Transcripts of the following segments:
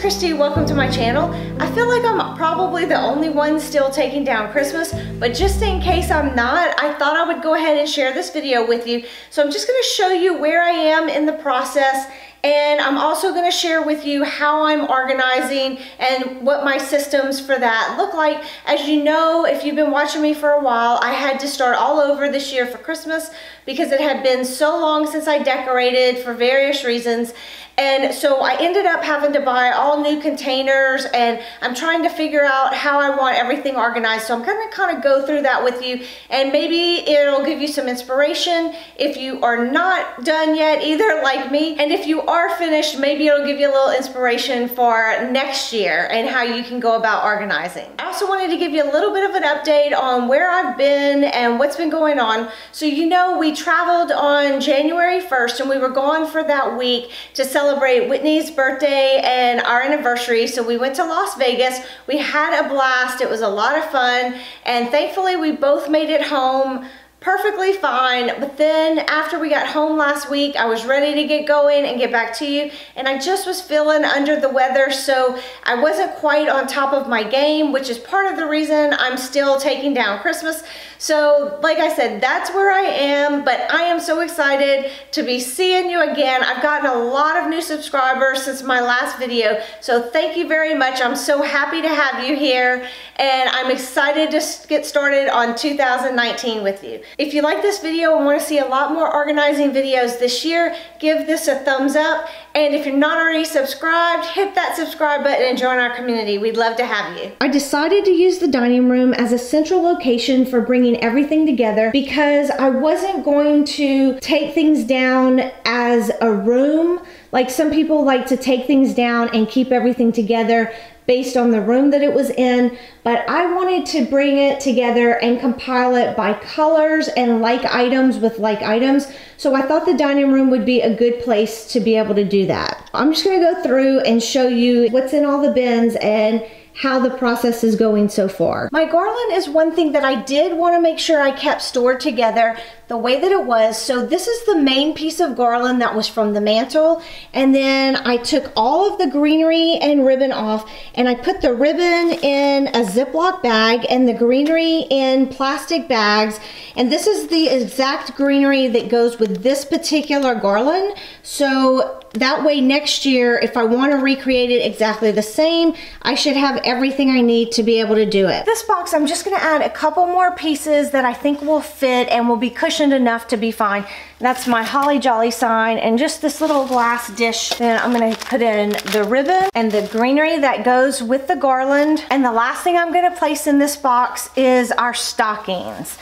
Kristi, welcome to my channel. I feel like I'm probably the only one still taking down Christmas, but just in case I'm not, I thought I would go ahead and share this video with you. So I'm just gonna show you where I am in the process, and I'm also gonna share with you how I'm organizing and what my systems for that look like. As you know, if you've been watching me for a while, I had to start all over this year for Christmas because it had been so long since I decorated for various reasons. And so I ended up having to buy all new containers, and I'm trying to figure out how I want everything organized. So I'm gonna kind of go through that with you, and maybe it'll give you some inspiration if you are not done yet either, like me. And if you are finished, maybe it'll give you a little inspiration for next year and how you can go about organizing. I also wanted to give you a little bit of an update on where I've been and what's been going on. So you know, we traveled on January 1st, and we were gone for that week to celebrate Whitney's birthday and our anniversary. So we went to Las Vegas. We had a blast. It was a lot of fun, and thankfully we both made it home perfectly fine. But then after we got home last week, I was ready to get going and get back to you, and I just was feeling under the weather, so I wasn't quite on top of my game, which is part of the reason I'm still taking down Christmas. So like I said, that's where I am, but I am so excited to be seeing you again. I've gotten a lot of new subscribers since my last video, so thank you very much. I'm so happy to have you here, and I'm excited to get started on 2019 with you. If you like this video and want to see a lot more organizing videos this year, give this a thumbs up. And if you're not already subscribed, hit that subscribe button and join our community. We'd love to have you. I decided to use the dining room as a central location for bringing everything together because I wasn't going to take things down as a room. Like some people like to take things down and keep everything together based on the room that it was in, but I wanted to bring it together and compile it by colors and like items with like items. So I thought the dining room would be a good place to be able to do that. I'm just gonna go through and show you what's in all the bins and how the process is going so far. My garland is one thing that I did want to make sure I kept stored together the way that it was. So this is the main piece of garland that was from the mantle, and then I took all of the greenery and ribbon off, and I put the ribbon in a Ziploc bag and the greenery in plastic bags, and this is the exact greenery that goes with this particular garland. So that way next year, if I want to recreate it exactly the same, I should have everything I need to be able to do it. This box, I'm just going to add a couple more pieces that I think will fit and will be cushioned enough to be fine. That's my Holly Jolly sign and just this little glass dish. Then I'm going to put in the ribbon and the greenery that goes with the garland. And the last thing I'm going to place in this box is our stockings.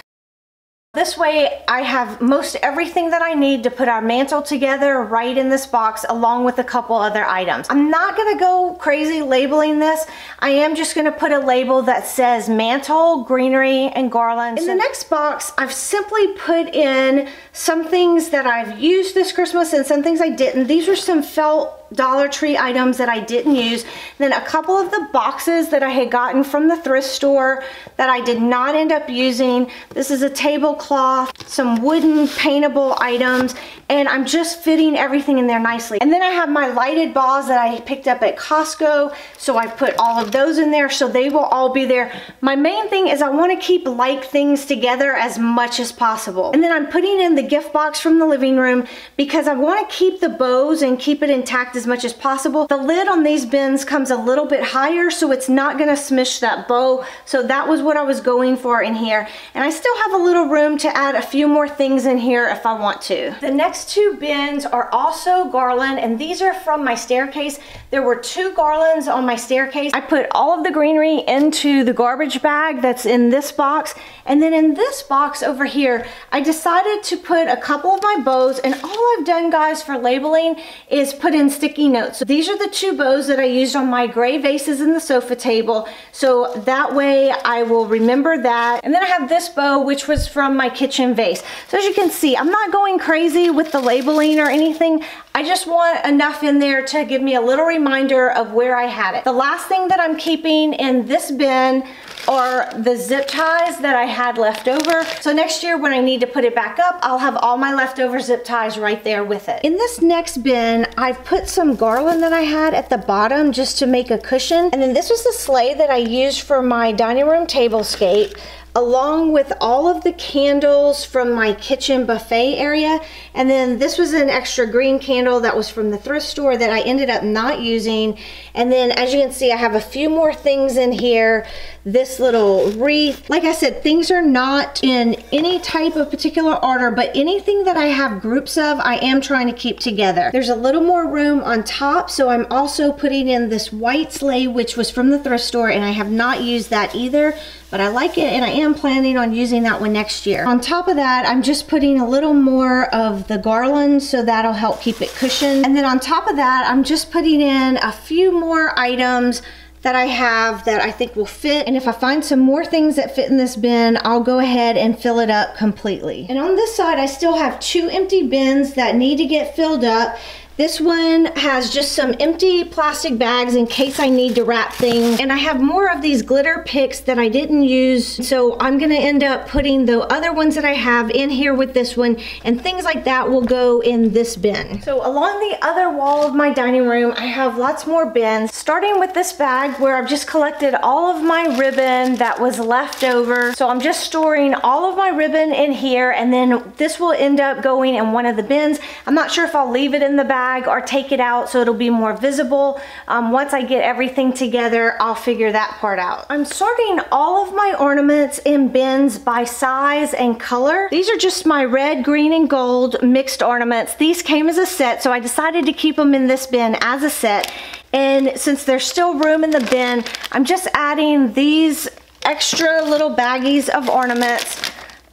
This way I have most everything that I need to put our mantle together right in this box, along with a couple other items. I'm not gonna go crazy labeling this. I am just gonna put a label that says mantle, greenery, and garland. In the next box, I've simply put in some things that I've used this Christmas and some things I didn't. These are some felt Dollar Tree items that I didn't use. Then a couple of the boxes that I had gotten from the thrift store that I did not end up using. This is a tablecloth, some wooden paintable items, and I'm just fitting everything in there nicely. And then I have my lighted balls that I picked up at Costco, so I put all of those in there, so they will all be there. My main thing is I want to keep like things together as much as possible. And then I'm putting in the gift box from the living room because I want to keep the bows and keep it intact as much as possible. The lid on these bins comes a little bit higher, so it's not gonna smish that bow. So that was what I was going for in here. And I still have a little room to add a few more things in here if I want to. The next two bins are also garland, and these are from my staircase. There were two garlands on my staircase. I put all of the greenery into the garbage bag that's in this box, and then in this box over here, I decided to put a couple of my bows, and all I've done, guys, for labeling is put in sticky notes. So these are the two bows that I used on my gray vases in the sofa table, so that way I will remember that. And then I have this bow, which was from my kitchen vase. So as you can see, I'm not going crazy with the labeling or anything. I just want enough in there to give me a little reminder of where I had it. The last thing that I'm keeping in this bin are the zip ties that I had left over. So next year when I need to put it back up, I'll have all my leftover zip ties right there with it. In this next bin, I've put some garland that I had at the bottom just to make a cushion. And then this was the sleigh that I used for my dining room tablescape, along with all of the candles from my kitchen buffet area. And then this was an extra green candle that was from the thrift store that I ended up not using. And then as you can see, I have a few more things in here. This little wreath. Like I said, things are not in any type of particular order, but anything that I have groups of, I am trying to keep together. There's a little more room on top, so I'm also putting in this white sleigh, which was from the thrift store, and I have not used that either, but I like it and I am planning on using that one next year. On top of that, I'm just putting a little more of the garland, so that'll help keep it cushioned. And then on top of that, I'm just putting in a few more items that I have that I think will fit. And if I find some more things that fit in this bin, I'll go ahead and fill it up completely. And on this side, I still have 2 empty bins that need to get filled up. This one has just some empty plastic bags in case I need to wrap things. And I have more of these glitter picks that I didn't use, so I'm gonna end up putting the other ones that I have in here with this one, and things like that will go in this bin. So along the other wall of my dining room, I have lots more bins, starting with this bag where I've just collected all of my ribbon that was left over. So I'm just storing all of my ribbon in here, and then this will end up going in one of the bins. I'm not sure if I'll leave it in the bag or take it out so it'll be more visible. Once I get everything together, I'll figure that part out. I'm sorting all of my ornaments in bins by size and color. These are just my red, green, and gold mixed ornaments. These came as a set, so I decided to keep them in this bin as a set. And since there's still room in the bin, I'm just adding these extra little baggies of ornaments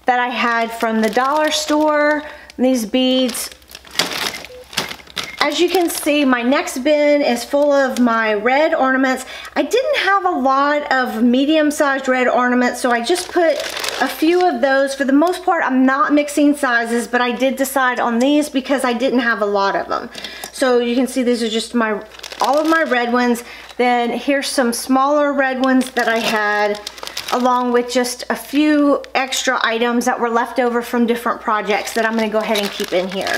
that I had from the dollar store. These beads. As you can see, my next bin is full of my red ornaments. I didn't have a lot of medium-sized red ornaments, so I just put a few of those. For the most part, I'm not mixing sizes, but I did decide on these because I didn't have a lot of them. So you can see these are just all of my red ones. Then here's some smaller red ones that I had, along with just a few extra items that were left over from different projects that I'm gonna go ahead and keep in here.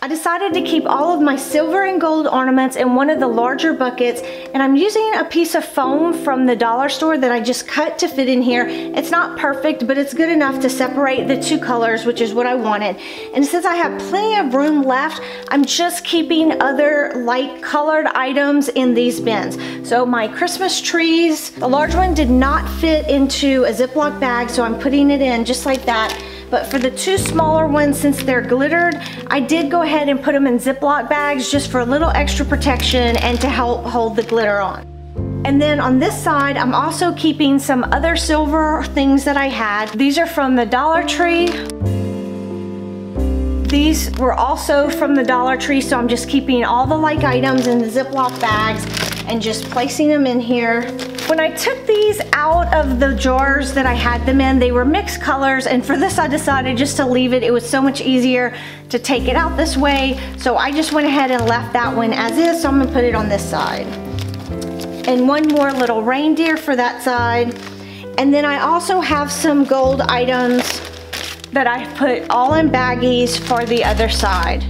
I decided to keep all of my silver and gold ornaments in one of the larger buckets, and I'm using a piece of foam from the dollar store that I just cut to fit in here. It's not perfect, but it's good enough to separate the 2 colors, which is what I wanted. And since I have plenty of room left, I'm just keeping other light colored items in these bins. So my Christmas trees, the large one did not fit into a Ziploc bag, so I'm putting it in just like that. But for the 2 smaller ones, since they're glittered, I did go ahead and put them in Ziploc bags just for a little extra protection and to help hold the glitter on. And then on this side, I'm also keeping some other silver things that I had. These are from the Dollar Tree. These were also from the Dollar Tree, so I'm just keeping all the like items in the Ziploc bags and just placing them in here. When I took these out of the jars that I had them in, they were mixed colors, and for this I decided just to leave it. It was so much easier to take it out this way, so I just went ahead and left that one as is, so I'm gonna put it on this side. And one more little reindeer for that side. And then I also have some gold items that I put all in baggies for the other side.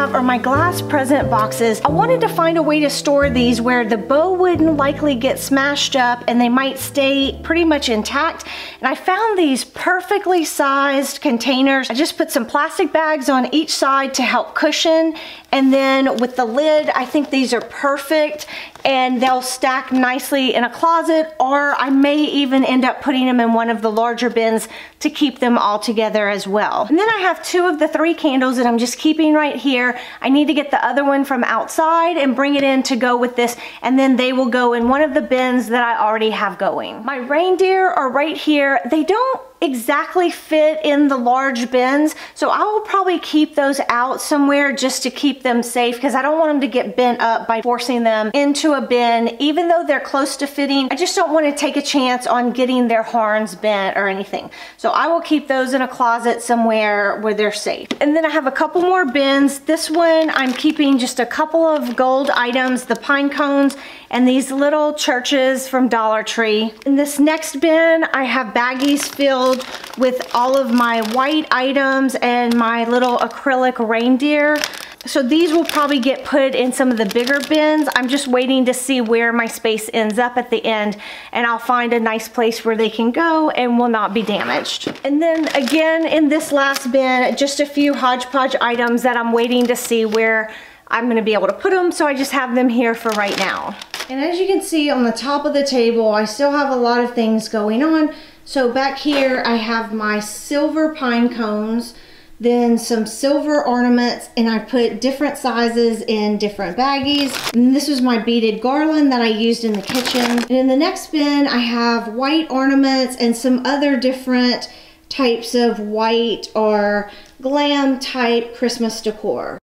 Are my glass present boxes. I wanted to find a way to store these where the bow wouldn't likely get smashed up and they might stay pretty much intact. And I found these perfectly sized containers. I just put some plastic bags on each side to help cushion. And then with the lid, I think these are perfect, and they'll stack nicely in a closet, or I may even end up putting them in one of the larger bins to keep them all together as well. And then I have 2 of the 3 candles that I'm just keeping right here. I need to get the other one from outside and bring it in to go with this, and then they will go in one of the bins that I already have going. My reindeer are right here. They don't exactly fit in the large bins, so I will probably keep those out somewhere just to keep them safe, because I don't want them to get bent up by forcing them into a bin. Even though they're close to fitting, I just don't want to take a chance on getting their horns bent or anything. So I will keep those in a closet somewhere where they're safe. And then I have a couple more bins. This one I'm keeping just a couple of gold items, the pine cones and these little churches from Dollar Tree. In this next bin, I have baggies filled with all of my white items and my little acrylic reindeer. So these will probably get put in some of the bigger bins. I'm just waiting to see where my space ends up at the end, and I'll find a nice place where they can go and will not be damaged. And then again, in this last bin, just a few hodgepodge items that I'm waiting to see where I'm gonna be able to put them, so I just have them here for right now. And as you can see on the top of the table, I still have a lot of things going on. So back here, I have my silver pine cones, then some silver ornaments, and I put different sizes in different baggies. And this was my beaded garland that I used in the kitchen. And in the next bin, I have white ornaments and some other different types of white or glam type Christmas decor.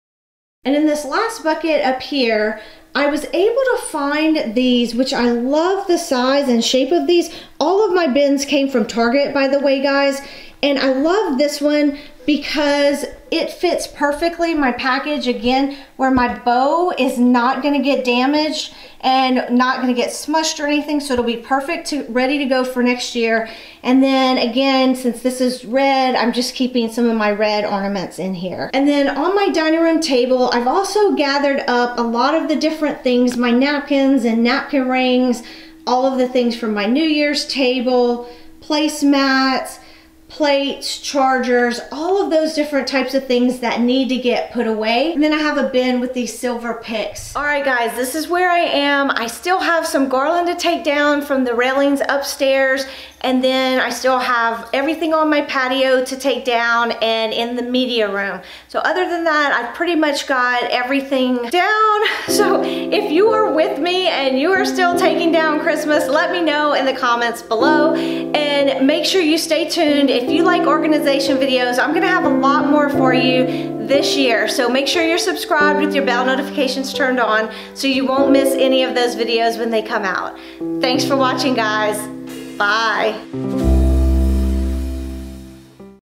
And in this last bucket up here, I was able to find these, which I love the size and shape of these. All of my bins came from Target, by the way, guys. And I love this one because it fits perfectly my package, again, where my bow is not gonna get damaged and not gonna get smushed or anything, so it'll be perfect, ready to go for next year. And then again, since this is red, I'm just keeping some of my red ornaments in here. And then on my dining room table, I've also gathered up a lot of the different things, my napkins and napkin rings, all of the things from my New Year's table, placemats, plates, chargers, all of those different types of things that need to get put away. And then I have a bin with these silver picks. All right, guys, this is where I am. I still have some garland to take down from the railings upstairs, and then I still have everything on my patio to take down and in the media room. So other than that, I've pretty much got everything down. So if you are with me and you are still taking down Christmas, let me know in the comments below, and make sure you stay tuned. If you like organization videos, I'm gonna have a lot more for you this year. So make sure you're subscribed with your bell notifications turned on so you won't miss any of those videos when they come out. Thanks for watching, guys. Bye.